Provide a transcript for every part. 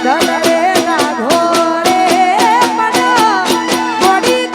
ધન રે ના ઘોરે પણ ગોડી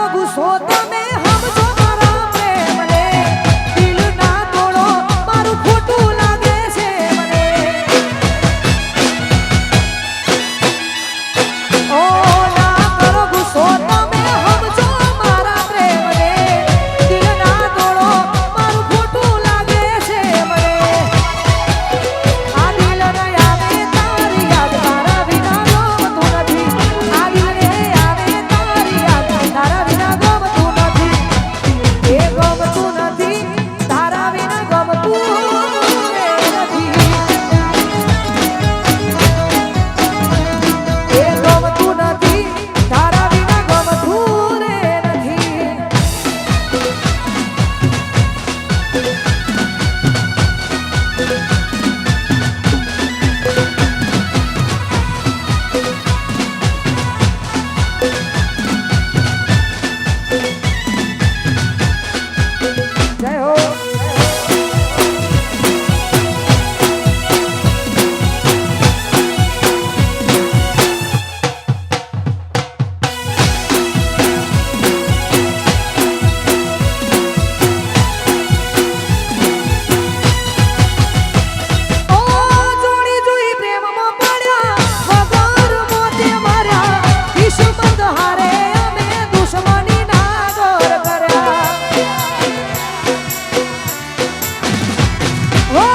કરો ગુસ્સો તમે સમજો મારા પ્રેમને દિલ ના તોડો મારું ખોટું લાગે છે મને ઓ ના કરો ગુસ્સો તમે સમજો મારા પ્રેમને દિલ ના તોડો મારું ખોટું લાગે છે મને આ દિલ ને આવે તારી યાદ તારા વિના ગમતું નથી આ દિલ ને આવે તારી યાદ તારા વિના ગમતું નથી એ ગમતું નથી તારા વિના ગમતું નથી એ ગમતું નથી તારા વિના ગમતું નથી જય હો ઓ જોડી જોઈ પ્રેમમાં પડ્યા વગર મોતે માર્યા કિસ્મત હારે અમે દુશ્મની ના ઘર કર્યા ઓ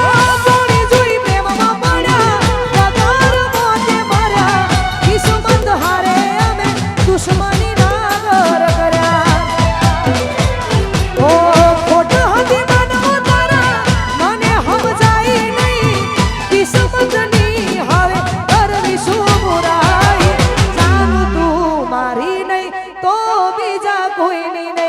જોડી જોઈ પ્રેમમાં પડ્યા વગર મોતે માર્યા કિસ્મત હારે અમે દુશ્મની ના ઘર કર્યા ઓ ખોટ હતી માનવો તારા મને સમજાય નહીં કિસ્મતની હવે કરવી શું બુરાઈ જાનું તું મારી નહીં તો બીજા કોઈની નહીં